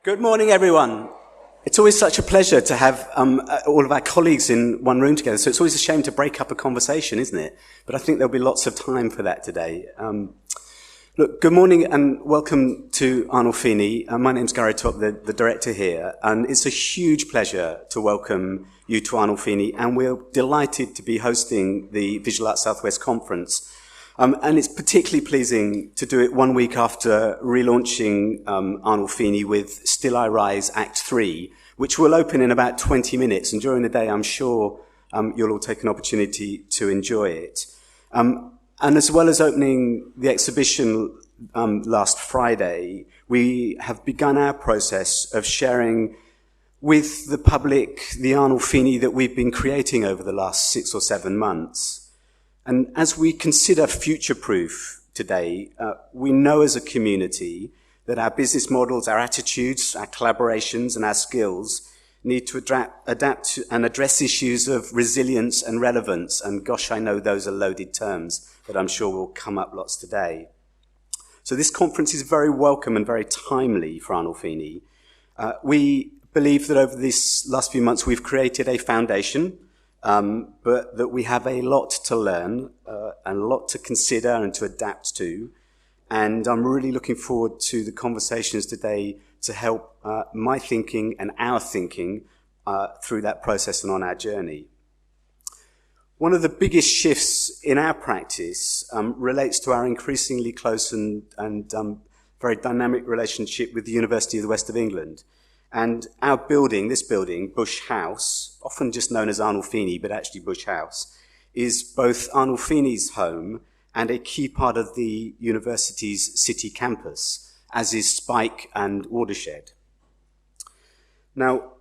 Good morning, everyone. It's always such a pleasure to have all of our colleagues in one room together, so it's always a shame to break up a conversation, isn't it? But I think there'll be lots of time for that today. Look, good morning and welcome to Arnolfini. My name's Gary Topp, the director here, and it's a huge pleasure to welcome you to Arnolfini, and we're delighted to be hosting the Vigil Arts Southwest Conference. And it's particularly pleasing to do it 1 week after relaunching Arnolfini with Still I Rise Act 3, which will open in about 20 minutes. And during the day, I'm sure you'll all take an opportunity to enjoy it. And as well as opening the exhibition last Friday, we have begun our process of sharing with the public the Arnolfini that we've been creating over the last 6 or 7 months. And as we consider future-proof today, we know as a community that our business models, our attitudes, our collaborations, and our skills need to adapt and address issues of resilience and relevance. And gosh, I know those are loaded terms that I'm sure will come up lots today. So this conference is very welcome and very timely for Arnolfini. We believe that over these last few months we've created a foundation, but that we have a lot to learn and a lot to consider and to adapt to. And I'm really looking forward to the conversations today to help my thinking and our thinking through that process and on our journey. One of the biggest shifts in our practice relates to our increasingly close and very dynamic relationship with the University of the West of England. And our building, this building, Bush House, often just known as Arnolfini, but actually Bush House, is both Arnolfini's home and a key part of the university's city campus, as is Spike and Watershed. Now,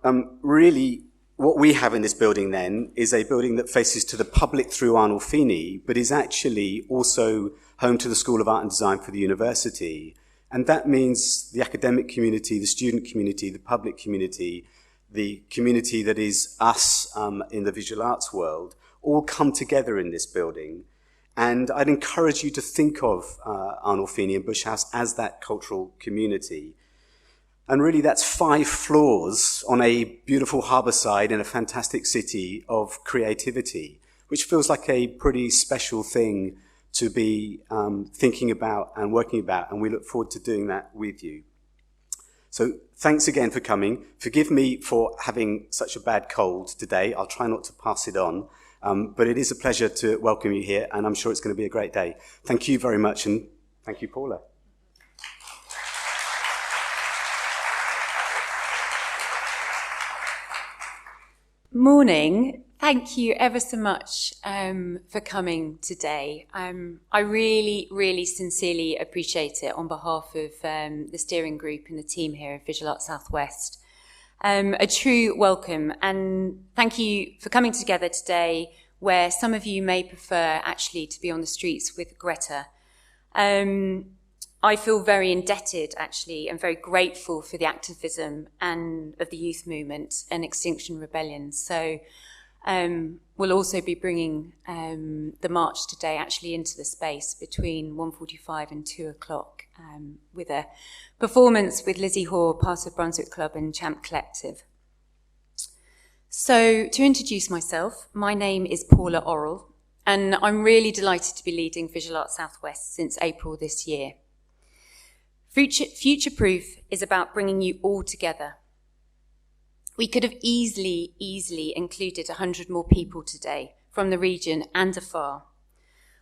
really, what we have in this building then is a building that faces to the public through Arnolfini, but is actually also home to the School of Art and Design for the university. And that means the academic community, the student community, the public community, the community that is us in the visual arts world, all come together in this building. And I'd encourage you to think of Arnolfini and Bush House as that cultural community. And really that's 5 floors on a beautiful harbour side in a fantastic city of creativity, which feels like a pretty special thing to be thinking about and working about, and we look forward to doing that with you. So thanks again for coming. Forgive me for having such a bad cold today. I'll try not to pass it on, but it is a pleasure to welcome you here, and I'm sure it's going to be a great day. Thank you very much, and thank you, Paula. Morning. Thank you ever so much for coming today. I really, really sincerely appreciate it on behalf of the steering group and the team here at Vigil Arts Southwest. A true welcome, and thank you for coming together today where some of you may prefer actually to be on the streets with Greta. I feel very indebted actually and very grateful for the activism and of the youth movement and Extinction Rebellion. So we'll also be bringing the march today actually into the space between 1:45 and 2 o'clock with a performance with Lizzie Hoare, part of Brunswick Club and Champ Collective. So to introduce myself, my name is Paula Orrell, and I'm really delighted to be leading Vigil Arts Southwest since April this year. Future Proof is about bringing you all together. We could have easily included 100 more people today from the region and afar.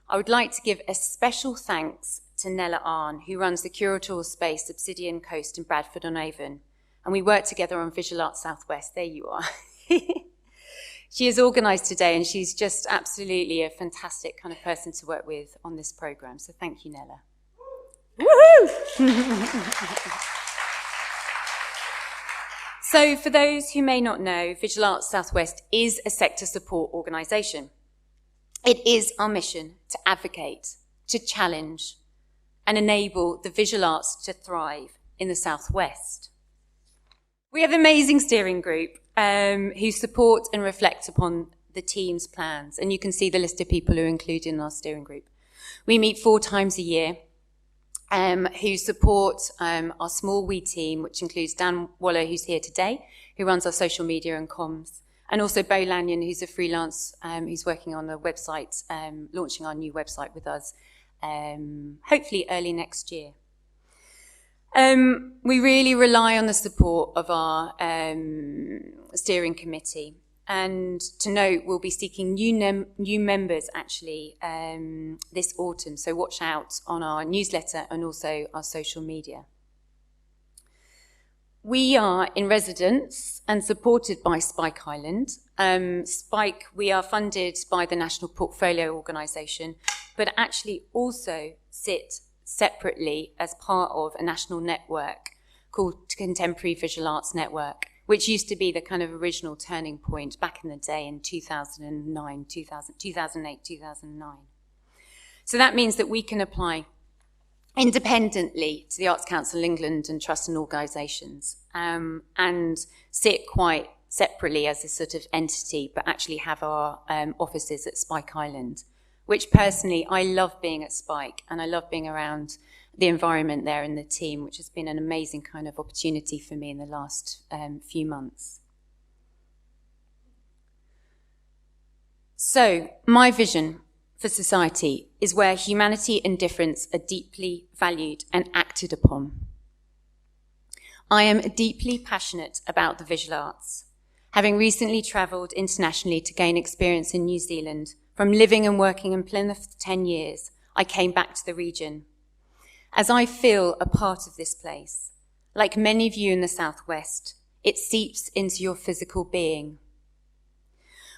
I would like to give a special thanks to Nella Arn, who runs the curatorial space Obsidian Coast in Bradford-on-Avon, and we work together on Vigil Arts Southwest. There you are. She is organised today, and she's just absolutely a fantastic kind of person to work with on this programme. So thank you, Nella. Woohoo! So for those who may not know, Vigil Arts Southwest is a sector support organisation. It is our mission to advocate, to challenge, and enable the visual arts to thrive in the Southwest. We have an amazing steering group who support and reflect upon the team's plans, and you can see the list of people who are included in our steering group. We meet 4 times a year, who support our small wee team, which includes Dan Waller, who's here today, who runs our social media and comms, and also Bo Lanyon, who's a freelance, who's working on the website, launching our new website with us, hopefully early next year. We really rely on the support of our steering committee. And to note, we'll be seeking new members actually this autumn. So watch out on our newsletter and also our social media. We are in residence and supported by Spike Island. Spike, we are funded by the National Portfolio Organisation, but actually also sit separately as part of a national network called Contemporary Visual Arts Network, which used to be the kind of original turning point back in the day in 2008, 2009. So that means that we can apply independently to the Arts Council England and trusts and organisations, and sit quite separately as a sort of entity, but actually have our offices at Spike Island, which personally, I love being at Spike and I love being around the environment there and the team, which has been an amazing kind of opportunity for me in the last few months. So, my vision for society is where humanity and difference are deeply valued and acted upon. I am deeply passionate about the visual arts, having recently travelled internationally to gain experience in New Zealand. From living and working in Plymouth for 10 years, I came back to the region. As I feel a part of this place, like many of you in the Southwest, it seeps into your physical being.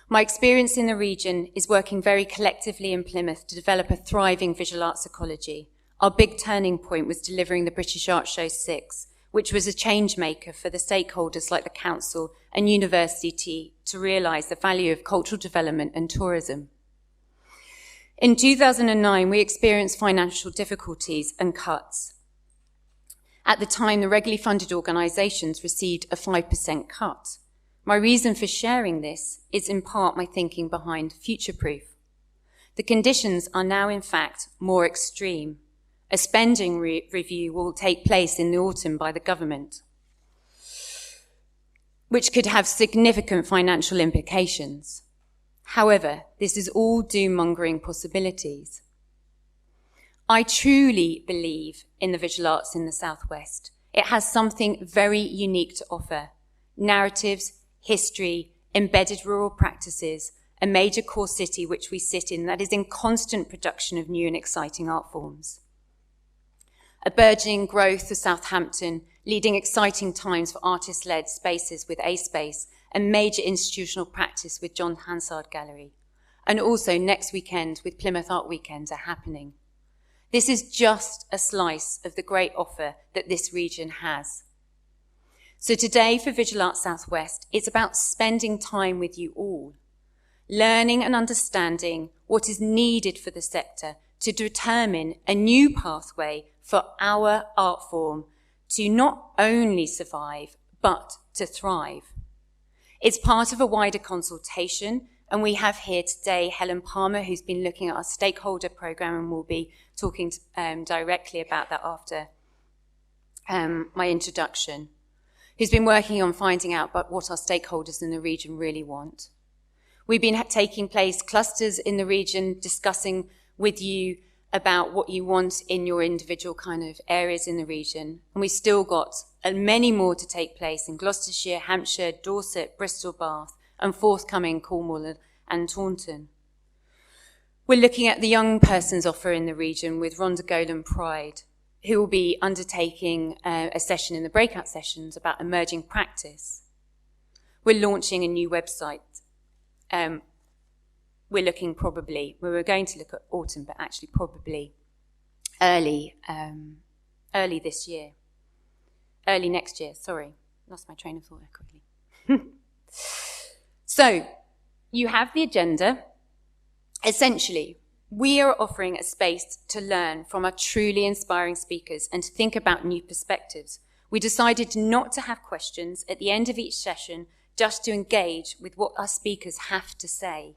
My experience in the region is working very collectively in Plymouth to develop a thriving visual arts ecology. Our big turning point was delivering the British Art Show 6, which was a change maker for the stakeholders like the council and university to realise the value of cultural development and tourism. In 2009, we experienced financial difficulties and cuts. At the time, the regularly funded organisations received a 5% cut. My reason for sharing this is in part my thinking behind future-proof. The conditions are now, in fact, more extreme. A spending review will take place in the autumn by the government, which could have significant financial implications. However, this is all doom-mongering possibilities. I truly believe in the visual arts in the Southwest. It has something very unique to offer. Narratives, history, embedded rural practices, a major core city which we sit in that is in constant production of new and exciting art forms. A burgeoning growth of Southampton, leading exciting times for artist-led spaces with A-Space, and major institutional practice with John Hansard Gallery. And also next weekend with Plymouth Art Weekend are happening. This is just a slice of the great offer that this region has. So today for Vigil Arts Southwest, it's about spending time with you all, learning and understanding what is needed for the sector to determine a new pathway for our art form to not only survive, but to thrive. It's part of a wider consultation, and we have here today Helen Palmer, who's been looking at our stakeholder programme and will be talking directly about that after my introduction, who's been working on finding out about what our stakeholders in the region really want. We've been taking place clusters in the region, discussing with you about what you want in your individual kind of areas in the region. And we've still got many more to take place in Gloucestershire, Hampshire, Dorset, Bristol, Bath, and forthcoming Cornwall and Taunton. We're looking at the young person's offer in the region with Rhonda Golan Pride, who will be undertaking a session in the breakout sessions about emerging practice. We're launching a new website. We were going to look at autumn, but actually probably early next year, sorry. Lost my train of thought there quickly. So, you have the agenda. Essentially, we are offering a space to learn from our truly inspiring speakers and to think about new perspectives. We decided not to have questions at the end of each session, just to engage with what our speakers have to say.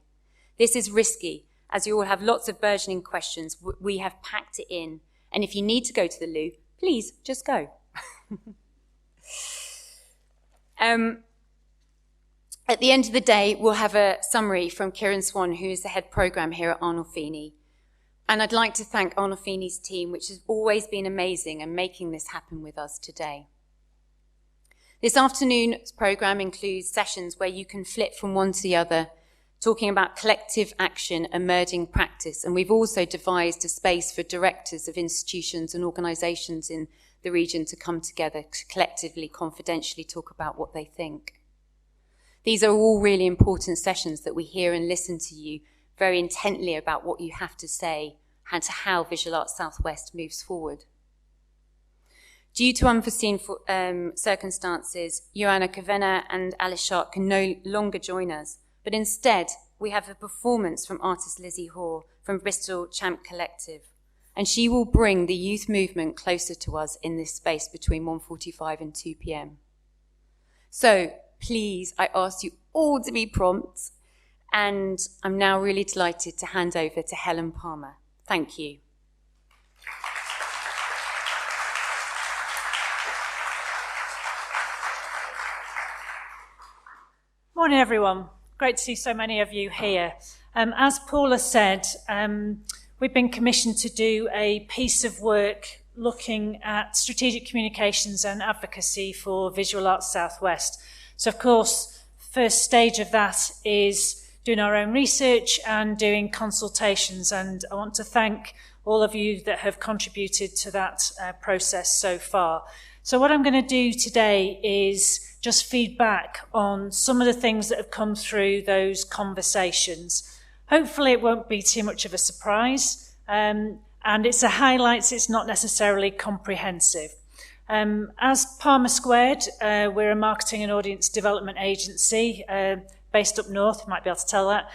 This is risky, as you all have lots of burgeoning questions. We have packed it in And if you need to go to the loo, please just go. At the end of the day, we'll have a summary from Kieran Swan, who is the head programme here at Arnolfini. And I'd like to thank Arnolfini's team, which has always been amazing in making this happen with us today. This afternoon's programme includes sessions where you can flip from one to the other, talking about collective action, emerging practice. And we've also devised a space for directors of institutions and organisations in the region to come together to collectively, confidentially talk about what they think. These are all really important sessions that we hear and listen to you very intently about what you have to say and to how Visual Arts Southwest moves forward. Due to unforeseen circumstances, Joanna Kavenna and Alice Sharp can no longer join us, but instead we have a performance from artist Lizzie Hoare from Bristol Champ Collective, and she will bring the youth movement closer to us in this space between 1:45 and 2 p.m. So please, I ask you all to be prompt, and I'm now really delighted to hand over to Helen Palmer. Thank you. Morning, everyone. Great to see so many of you here. As Paula said, we've been commissioned to do a piece of work looking at strategic communications and advocacy for Visual Arts Southwest. So, of course, first stage of that is doing our own research and doing consultations. And I want to thank all of you that have contributed to that process so far. So what I'm going to do today is just feedback on some of the things that have come through those conversations. Hopefully it won't be too much of a surprise. And it's a highlights, it's not necessarily comprehensive. As Palmer Squared, we're a marketing and audience development agency based up north, you might be able to tell that.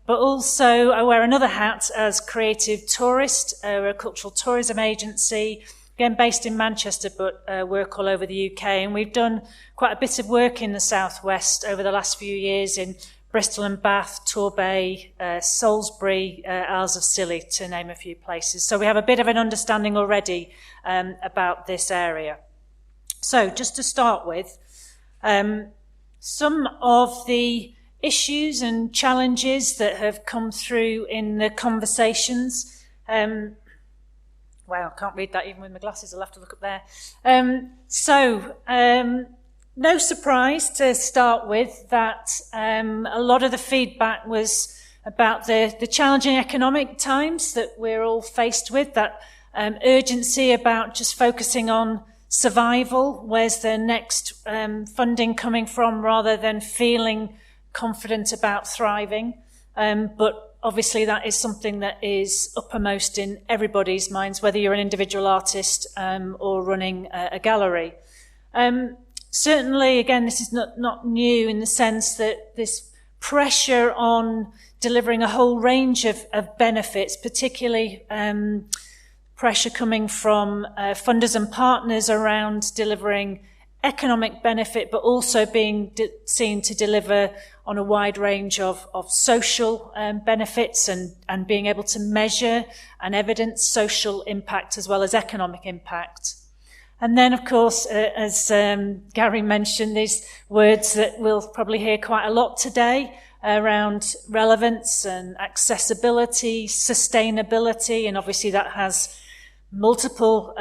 But also I wear another hat as creative tourist, we're a cultural tourism agency, again based in Manchester, but work all over the UK. And we've done quite a bit of work in the southwest over the last few years in Bristol and Bath, Torbay, Salisbury, Isles of Scilly, to name a few places. So we have a bit of an understanding already about this area. So just to start with, some of the issues and challenges that have come through in the conversations. Wow, I can't read that even with my glasses, I'll have to look up there. No surprise to start with that a lot of the feedback was about the challenging economic times that we're all faced with, that urgency about just focusing on survival, where's the next funding coming from, rather than feeling confident about thriving. But obviously that is something that is uppermost in everybody's minds, whether you're an individual artist or running a gallery. Certainly, again, this is not new in the sense that this pressure on delivering a whole range of benefits, particularly pressure coming from funders and partners around delivering economic benefit, but also being seen to deliver on a wide range of social benefits and being able to measure and evidence social impact as well as economic impact. And then, of course, as Gary mentioned, these words that we'll probably hear quite a lot today around relevance and accessibility, sustainability, and obviously that has multiple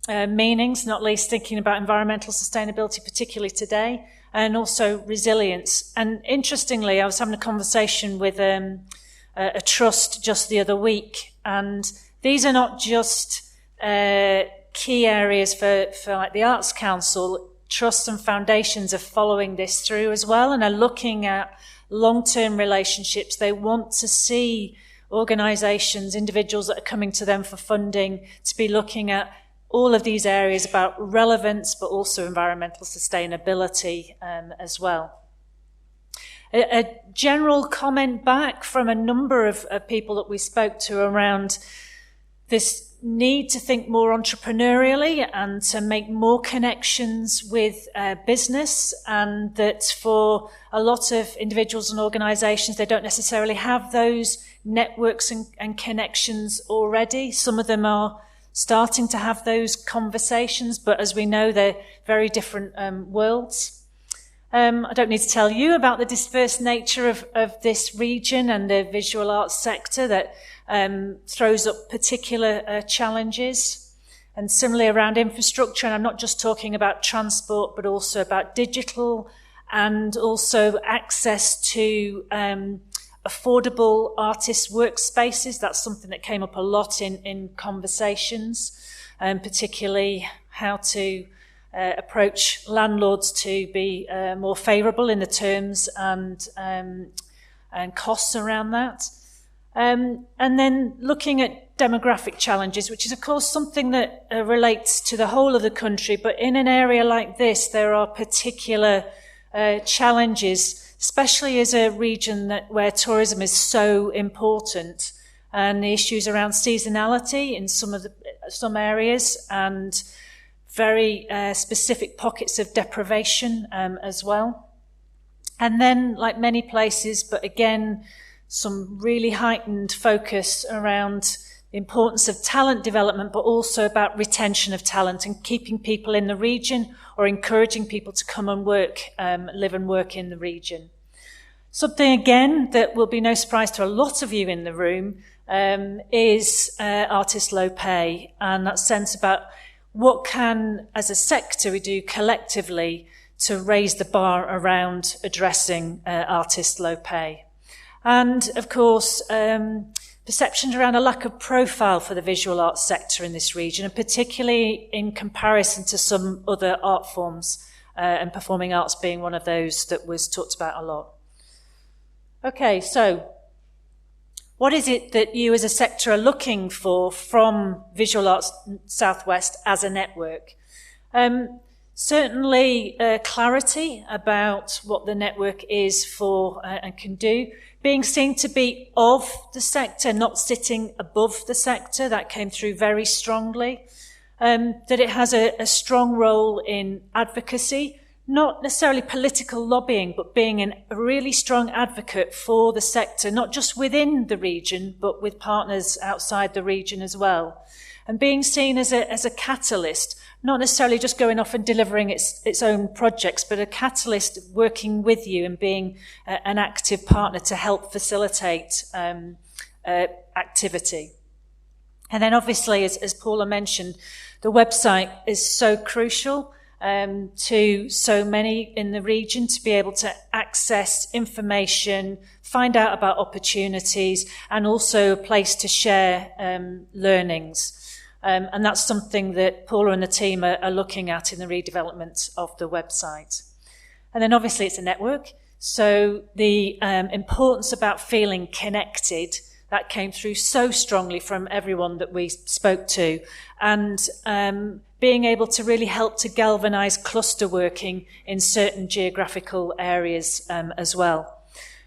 meanings, not least thinking about environmental sustainability, particularly today, and also resilience. And interestingly, I was having a conversation with a trust just the other week, and these are not just key areas for like the Arts Council. Trusts and foundations are following this through as well and are looking at long-term relationships. They want to see organisations, individuals that are coming to them for funding, to be looking at all of these areas about relevance, but also environmental sustainability as well. A general comment back from a number of people that we spoke to around this need to think more entrepreneurially and to make more connections with business, and that for a lot of individuals and organisations, they don't necessarily have those networks and connections already. Some of them are starting to have those conversations, but as we know, they're very different worlds. I don't need to tell you about the dispersed nature of this region and the visual arts sector that throws up particular challenges. And similarly around infrastructure, and I'm not just talking about transport, but also about digital, and also access to affordable artist workspaces. That's something that came up a lot in conversations, particularly how to approach landlords to be more favourable in the terms and costs around that. And then looking at demographic challenges, which is of course something that relates to the whole of the country, but in an area like this, there are particular challenges, especially as a region where tourism is so important, and the issues around seasonality in some areas, and very specific pockets of deprivation as well. And then, like many places, but again, some really heightened focus around the importance of talent development, but also about retention of talent and keeping people in the region, or encouraging people to come and work, live and work in the region. Something, again, that will be no surprise to a lot of you in the room is artist low pay, and that sense about what can, as a sector, we do collectively to raise the bar around addressing artist low pay. And, of course, perceptions around a lack of profile for the visual arts sector in this region, and particularly in comparison to some other art forms, and performing arts being one of those that was talked about a lot. Okay, so what is it that you as a sector are looking for from Visual Arts Southwest as a network? Certainly clarity about what the network is for and can do. Being seen to be of the sector, not sitting above the sector. That came through very strongly. That it has a strong role in advocacy, not necessarily political lobbying, but being a really strong advocate for the sector, not just within the region, but with partners outside the region as well. And being seen as a catalyst, not necessarily just going off and delivering its own projects, but a catalyst working with you and being an active partner to help facilitate activity. And then obviously, as Paula mentioned, the website is so crucial to so many in the region to be able to access information, find out about opportunities, and also a place to share learnings. And that's something that Paula and the team are looking at in the redevelopment of the website. And then obviously it's a network. So the importance about feeling connected, that came through so strongly from everyone that we spoke to. And being able to really help to galvanise cluster working in certain geographical areas as well.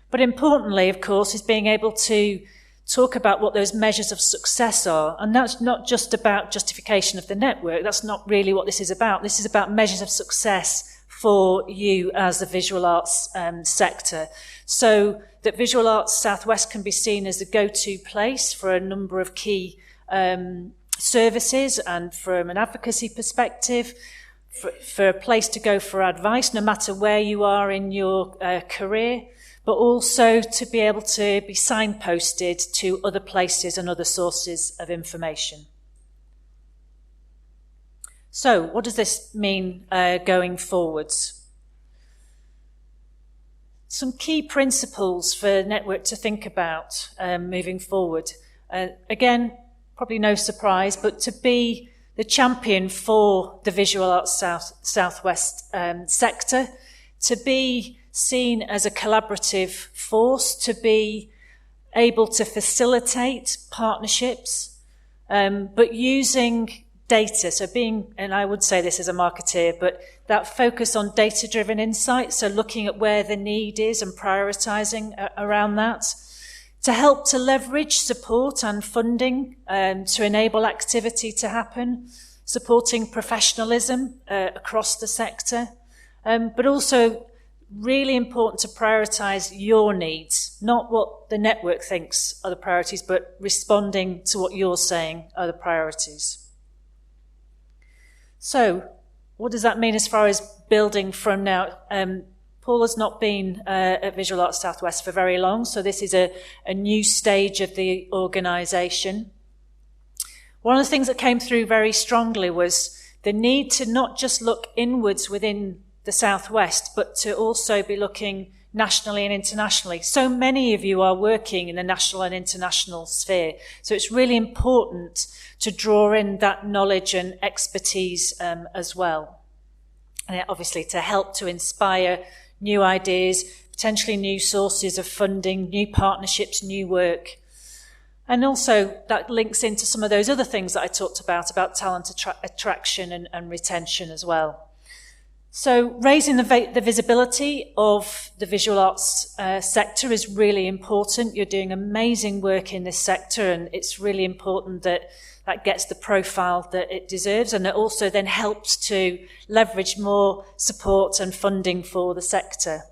But importantly, of course, is being able to talk about what those measures of success are. And that's not just about justification of the network. That's not really what this is about. This is about measures of success for you as the visual arts sector. So that Visual Arts Southwest can be seen as the go-to place for a number of key services, and from an advocacy perspective, for a place to go for advice, no matter where you are in your career, but also to be able to be signposted to other places and other sources of information. So, what does this mean going forwards? Some key principles for the network to think about moving forward. Again, probably no surprise, but to be the champion for the Visual Arts Southwest sector, to be seen as a collaborative force, to be able to facilitate partnerships, but using data. So being, and I would say this as a marketeer, but that focus on data-driven insights, so looking at where the need is and prioritising around that, to help to leverage support and funding to enable activity to happen, supporting professionalism across the sector, but also really important to prioritise your needs, not what the network thinks are the priorities, but responding to what you're saying are the priorities. So, what does that mean as far as building from now? Paula's not been at Visual Arts Southwest for very long, so this is a new stage of the organisation. One of the things that came through very strongly was the need to not just look inwards within the Southwest, but to also be looking nationally and internationally. So many of you are working in the national and international sphere, so it's really important to draw in that knowledge and expertise as well. And obviously to help to inspire new ideas, potentially new sources of funding, new partnerships, new work. And also that links into some of those other things that I talked about talent attraction and retention as well. So raising the visibility of the visual arts sector is really important. You're doing amazing work in this sector, and it's really important that that gets the profile that it deserves, and it also then helps to leverage more support and funding for the sector.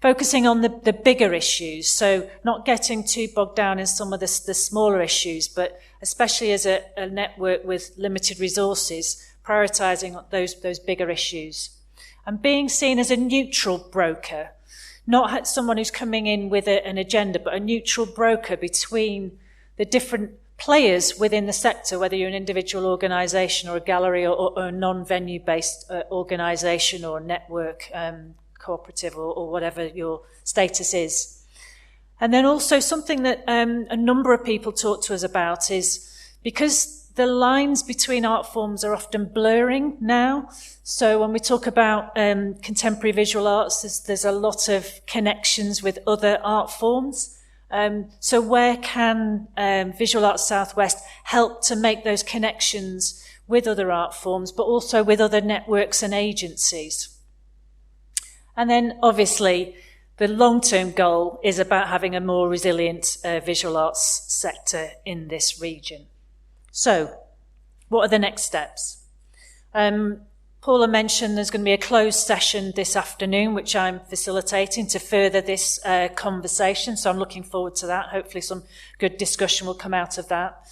Focusing on the bigger issues, so not getting too bogged down in some of the smaller issues, but especially as a network with limited resources, prioritising those bigger issues. And being seen as a neutral broker, not someone who's coming in with an agenda, but a neutral broker between the different players within the sector, whether you're an individual organisation or a gallery or a non-venue based organisation or network, cooperative or whatever your status is. And then also something that a number of people talk to us about is because the lines between art forms are often blurring now. So when we talk about contemporary visual arts, there's a lot of connections with other art forms. So where can Visual Arts Southwest help to make those connections with other art forms, but also with other networks and agencies? And then obviously the long-term goal is about having a more resilient visual arts sector in this region. So what are the next steps? Paula mentioned there's going to be a closed session this afternoon, which I'm facilitating to further this conversation. So I'm looking forward to that. Hopefully some good discussion will come out of that.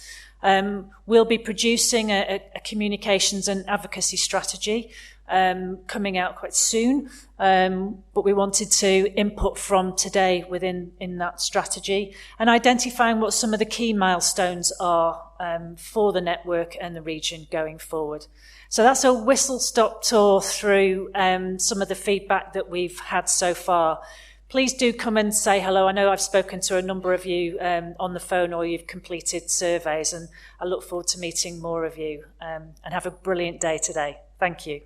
We'll be producing a communications and advocacy strategy coming out quite soon. But we wanted to input from today in that strategy and identifying what some of the key milestones are for the network and the region going forward. So that's a whistle-stop tour through some of the feedback that we've had so far. Please do come and say hello. I know I've spoken to a number of you on the phone, or you've completed surveys, and I look forward to meeting more of you. And have a brilliant day today. Thank you.